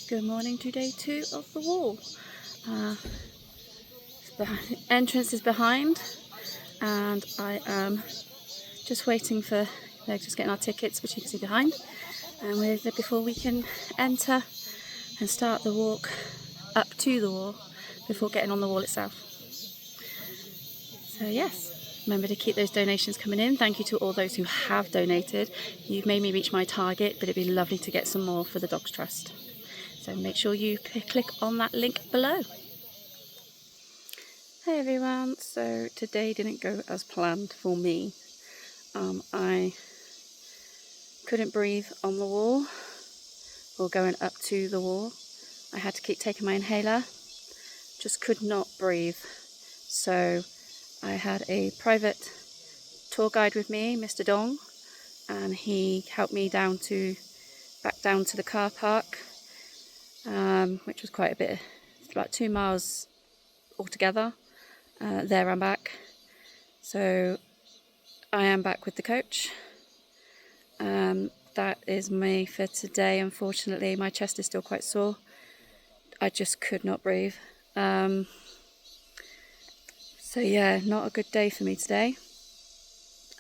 Good morning to day 2 of the wall. Entrance is behind, and I am just waiting for, they're just getting our tickets, which you can see behind, and we're there before we can enter and start the walk up to the wall before getting on the wall itself. So yes, remember to keep those donations coming in. Thank you to all those who have donated. You've made me reach my target, but it'd be lovely to get some more for the Dogs Trust. So make sure you click on that link below. Hey everyone, so today didn't go as planned for me. I couldn't breathe on the wall or going up to the wall. I had to keep taking my inhaler, just could not breathe. So I had a private tour guide with me, Mr. Dong, and he helped me back down to the car park, which was quite a bit, it's about 2 miles altogether, there and back. So I am back with the coach. That is me for today. Unfortunately, my chest is still quite sore. I just could not breathe. So yeah, not a good day for me today.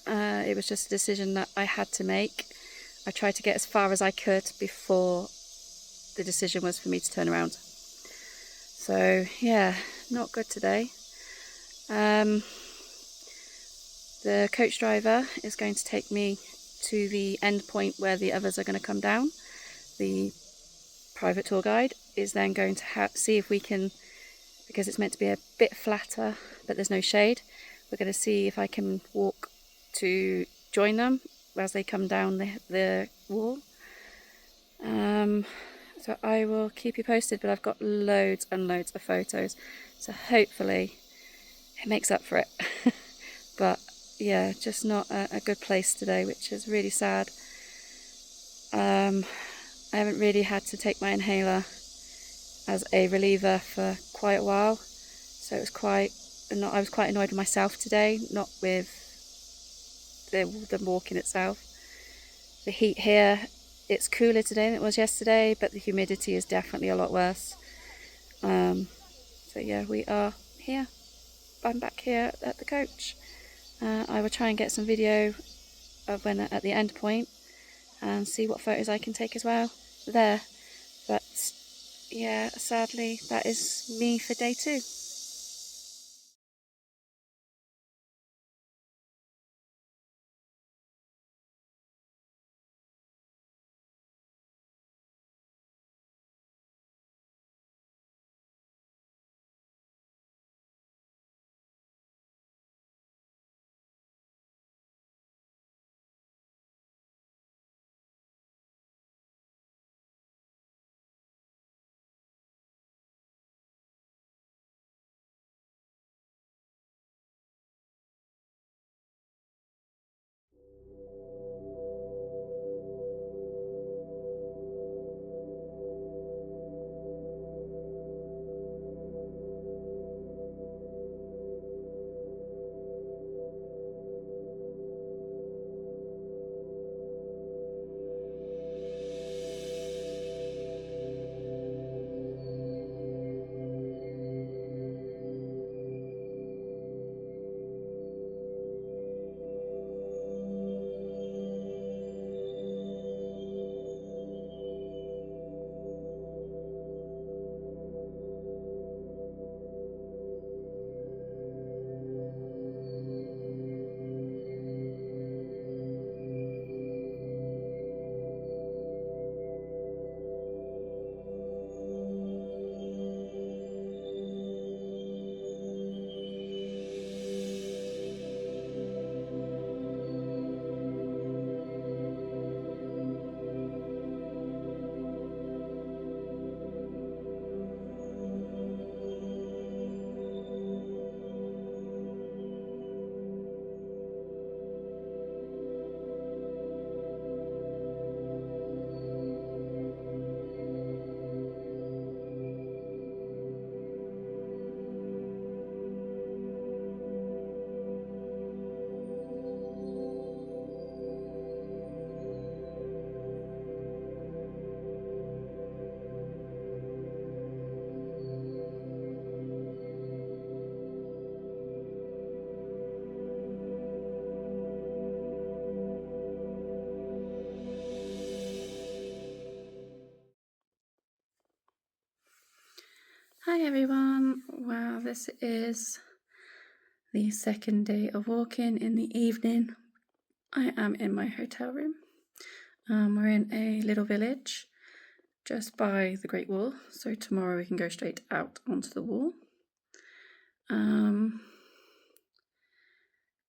It was just a decision that I had to make. I tried to get as far as I could before the decision was for me to turn around. So yeah, not good today. The coach driver is going to take me to the end point where the others are going to come down. The private tour guide is then going to see if we can, because it's meant to be a bit flatter but there's no shade, we're going to see if I can walk to join them as they come down the wall. So I will keep you posted, but I've got loads and loads of photos, so hopefully it makes up for it. But yeah, just not a good place today, which is really sad. I haven't really had to take my inhaler as a reliever for quite a while, so it was I was quite annoyed with myself today, not with the walking itself. The heat here, it's cooler today than it was yesterday, but the humidity is definitely a lot worse. So yeah, we are here. I'm back here at the coach. I will try and get some video of when at the end point and see what photos I can take as well there. But yeah, sadly, that is me for day 2. Hi everyone, well this is the second day of walking in the evening. I am in my hotel room. We're in a little village just by the Great Wall, so tomorrow we can go straight out onto the wall.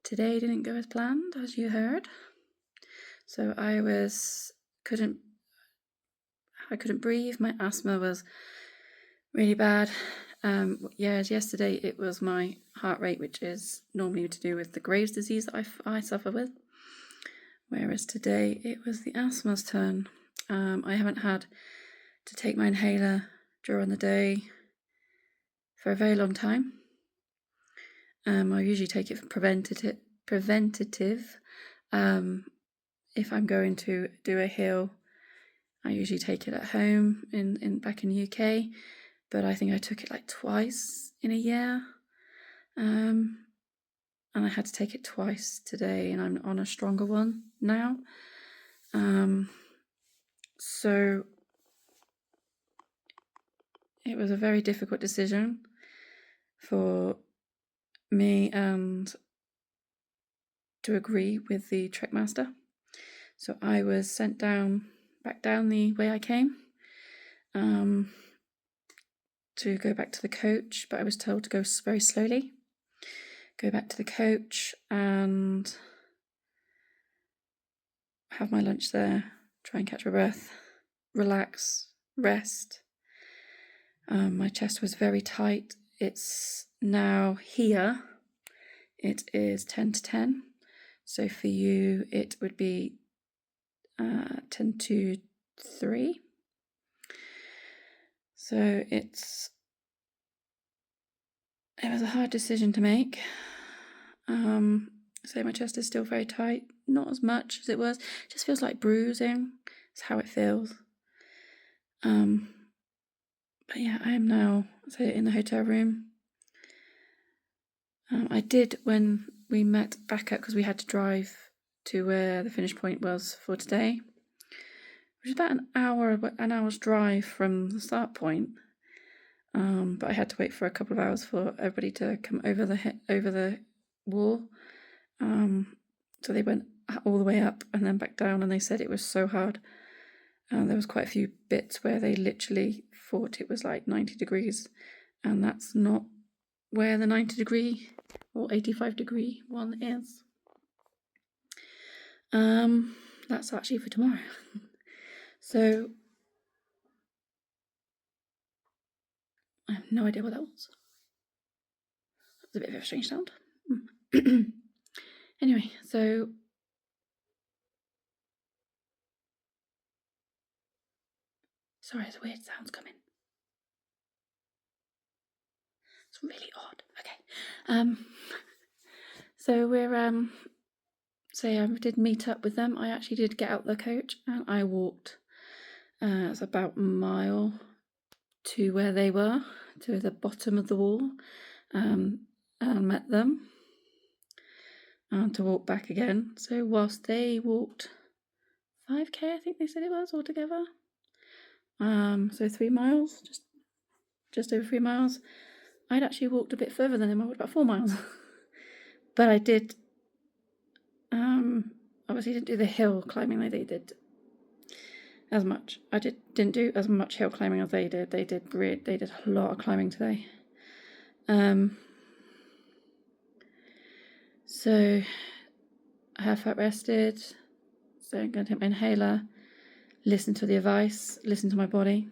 Today didn't go as planned, as you heard. So I couldn't breathe, my asthma was really bad. Yesterday it was my heart rate, which is normally to do with the Graves' disease that I suffer with, whereas today it was the asthma's turn. I haven't had to take my inhaler during the day for a very long time. I usually take it for preventative. If I'm going to do a hill, I usually take it at home back in the UK. But I think I took it like twice in a year. And I had to take it twice today, and I'm on a stronger one now. So it was a very difficult decision for me and to agree with the trek master. So I was sent back down the way I came. To go back to the coach, but I was told to go very slowly. Go back to the coach and have my lunch there, try and catch my breath, relax, rest. My chest was very tight. It's now here. It is 10 to 10. So for you, it would be 10 to 3. So it was a hard decision to make. So my chest is still very tight, not as much as it was. It just feels like bruising. It's how it feels. But yeah, I am now in the hotel room. I did, when we met back up, because we had to drive to where the finish point was for today, which is about an hour's drive from the start point. But I had to wait for a couple of hours for everybody to come over the wall. So they went all the way up and then back down, and they said it was so hard. There was quite a few bits where they literally thought it was like 90 degrees, and that's not where the 90 degree or 85 degree one is. That's actually for tomorrow. So I have no idea what that was. That's a bit of a strange sound. Anyway, so sorry, there's weird sounds coming. It's really odd. Okay. So we're I did meet up with them. I actually did get out the coach and I walked. It's about a mile to where they were, to the bottom of the wall, and met them. To walk back again. So whilst they walked 5k, I think they said it was altogether. So 3 miles, just over 3 miles. I'd actually walked a bit further than them. I walked about 4 miles. But I did, obviously didn't do the hill climbing like they did as much. I didn't do as much hill climbing as they did. They did a lot of climbing today. So I have fat rested. So I'm going to take my inhaler, listen to the advice, listen to my body.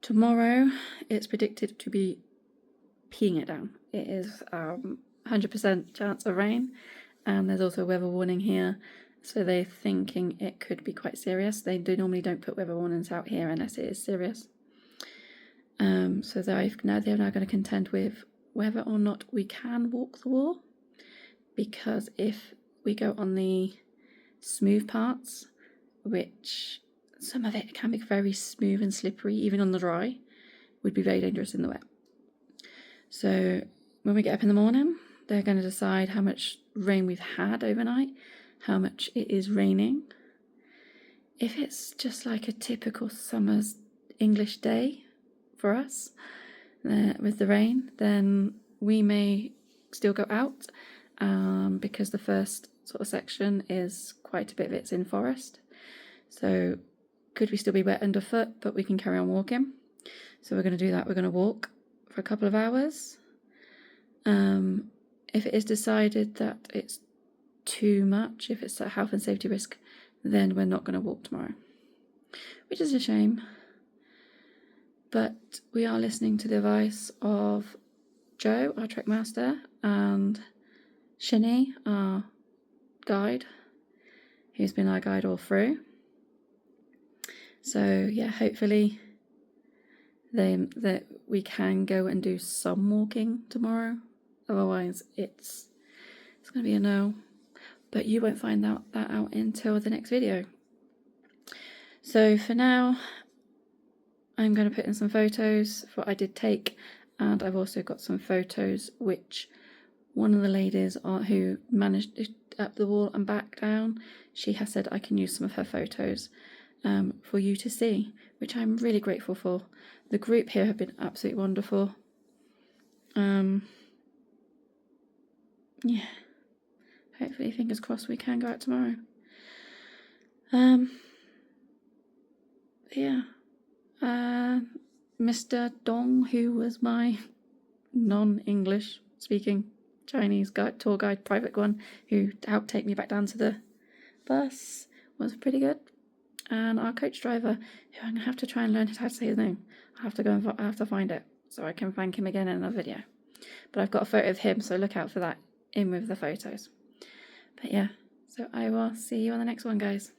Tomorrow it's predicted to be peeing it down. It is 100% chance of rain, and there's also a weather warning here, so they're thinking it could be quite serious. They normally don't put weather warnings out here unless it is serious. So they're now going to contend with whether or not we can walk the wall, because if we go on the smooth parts, which some of it can be very smooth and slippery, even on the dry, would be very dangerous in the wet. So when we get up in the morning, they're going to decide how much rain we've had overnight, how much it is raining. If it's just like a typical summer's English day, for us with the rain, then we may still go out because the first sort of section is quite a bit of it's in forest. So could we still be wet underfoot, but we can carry on walking. So we're going to do that. We're going to walk for a couple of hours. If it is decided that it's too much, if it's a health and safety risk, then we're not going to walk tomorrow, which is a shame. But we are listening to the advice of Joe, our trek master, and Shani, our guide, who's been our guide all through. So yeah, hopefully that we can go and do some walking tomorrow. Otherwise, it's going to be a no. But you won't find that out until the next video. So for now, I'm going to put in some photos for what I did take, and I've also got some photos which one of the ladies who managed it up the wall and back down, she has said I can use some of her photos for you to see, which I'm really grateful for. The group here have been absolutely wonderful. Yeah, hopefully, fingers crossed, we can go out tomorrow. Yeah. Mr. Dong, who was my non-English speaking Chinese tour guide, private one, who helped take me back down to the bus, was pretty good. And our coach driver, who I'm going to have to try and learn how to say his name. I have to find it so I can thank him again in another video. But I've got a photo of him, so look out for that in with the photos. But yeah, so I will see you on the next one, guys.